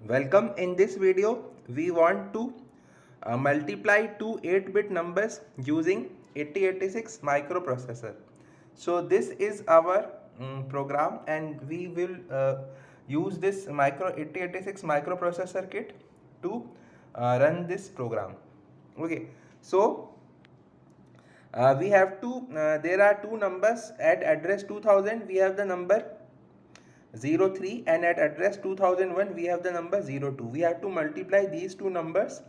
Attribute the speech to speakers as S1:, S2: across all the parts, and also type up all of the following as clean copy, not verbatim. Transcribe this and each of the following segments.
S1: Welcome. In this video we want to multiply two 8-bit numbers using 8086 microprocessor. So this is our program, and we will use this micro 8086 microprocessor kit to run this program. Okay, so we have to there are two numbers at address 2000. We have the number 03, and at address 2001 we have the number 02. We have to multiply these two numbers.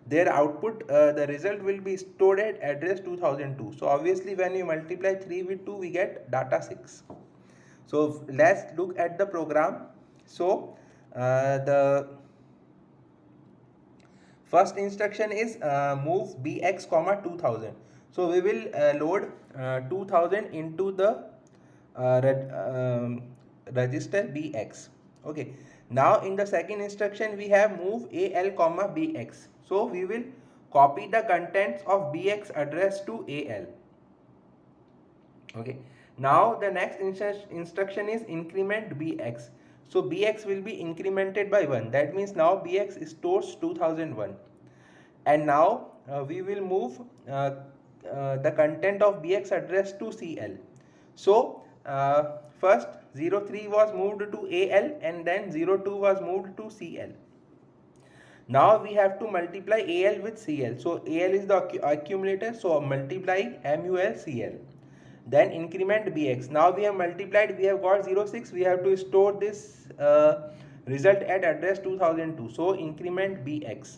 S1: Their output, the result will be stored at address 2002. So obviously when we multiply 3 with 2 we get data 6. So let's look at the program. So the first instruction is move bx comma 2000. So we will load 2000 into the register bx. Okay, now in the second instruction we have move al comma bx. So we will copy the contents of bx address to al. Okay, now the next instruction is increment bx. So bx will be incremented by 1. That means now bx stores 2001. And now we will move the content of bx address to cl. So first 03 was moved to al, and then 02 was moved to cl. Now we have to multiply al with cl. So al is the accumulator, so multiply mul cl. Then increment bx. Now we have multiplied, we have got 06. We have to store this result at address 2002. So increment bx.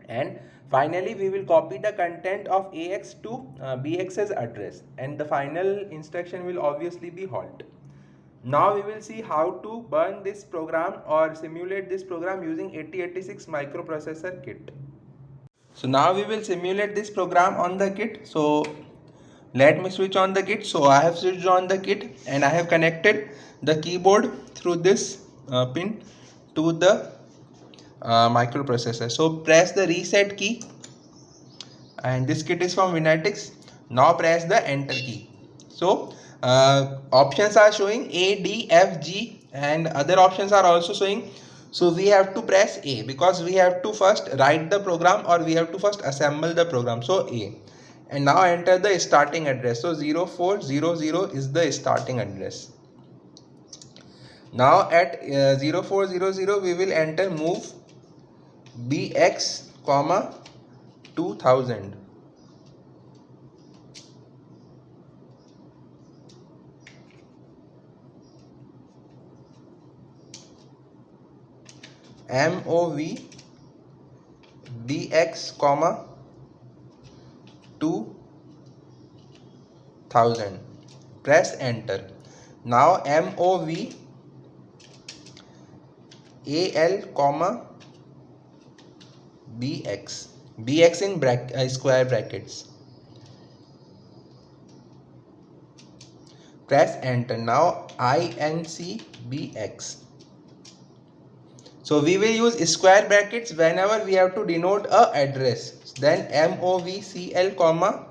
S1: And finally we will copy the content of ax to bx's address, and the final instruction will obviously be halt. Now we will see how to burn this program or simulate this program using 8086 microprocessor kit. So now we will simulate this program on the kit. So let me switch on the kit. So I have switched on the kit, and I have connected the keyboard through this pin to the microprocessor. So press the reset key, and this kit is from Vinatics. Now press the enter key. So options are showing A, D, F, G, and other options are also showing. So we have to press A because we have to first write the program, or we have to first assemble the program. So A, and now enter the starting address. So 0400 is the starting address. Now at 0400 we will enter move bx comma 2000. mov bx comma 2000. Press enter. Now mov al comma bx in square brackets. Press enter. Now inc bx. So we will use square brackets whenever we have to denote a address. Then movcl comma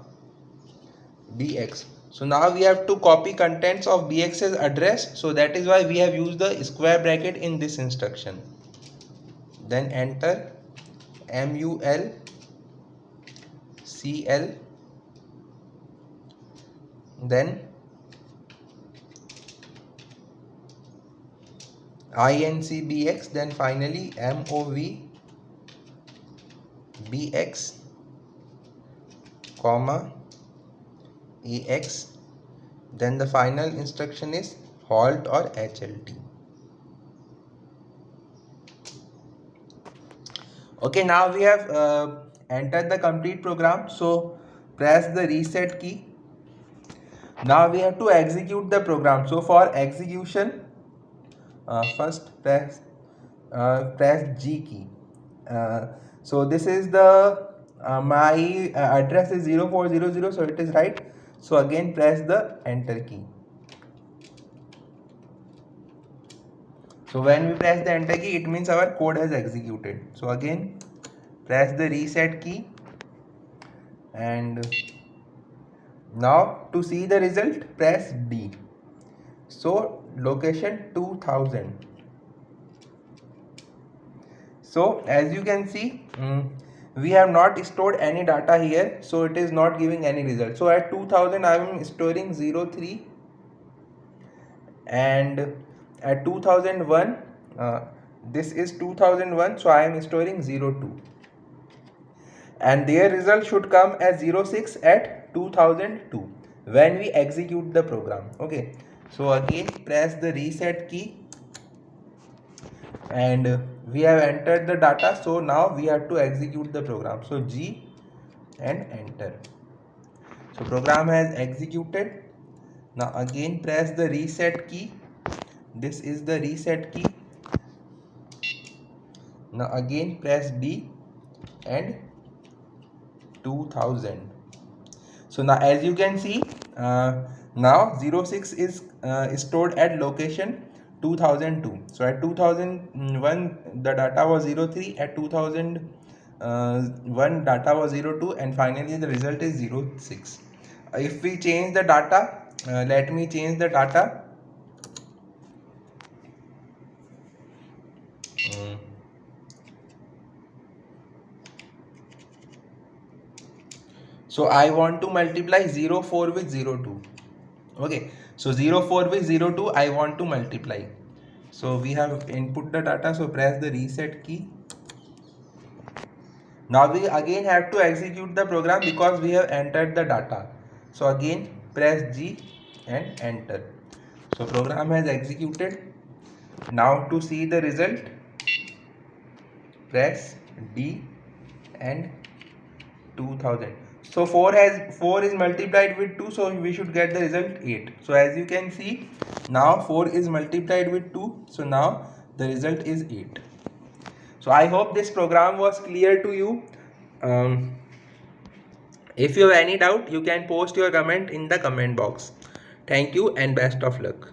S1: bx. So now we have to copy contents of bx's address. So that is why we have used the square bracket in this instruction. Then enter mul cl, then inc bx, then finally mov bx comma ax. Then the final instruction is halt or hlt. Okay, now we have entered the complete program. So press the reset key. Now we have to execute the program. So for execution, first press G key. So this is the my address is 0400, so it is right. So again press the enter key. So when we press the enter key, it means our code has executed. So again press the reset key, and now to see the result press D. So location 2000. So as you can see, we have not stored any data here, so it is not giving any result. So at 2000 I am storing 03, and at 2001 this is 2001, so I am storing 02, and their result should come as 06 at 2002 when we execute the program. Okay, so again press the reset key, and we have entered the data, so now we have to execute the program. So G and enter. So program has executed. Now again press the reset key. This is the reset key. Now again press D and 2000. So now as you can see, now 06 is stored at location 2002. So at 2001 the data was 03, at 2001 data was 02, and finally the result is 06. If we change the data, let me change the data. So I want to multiply 04 with 02. Okay, so 04 with 02 I want to multiply. So we have input the data, so press the reset key. Now we again have to execute the program because we have entered the data. So again press G and enter. So program has executed. Now to see the result, press D and 2000. So 4 is multiplied with 2, so we should get the result 8. So as you can see, now 4 is multiplied with 2, so now the result is 8. So I hope this program was clear to you. If you have any doubt, you can post your comment in the comment box. Thank you and best of luck.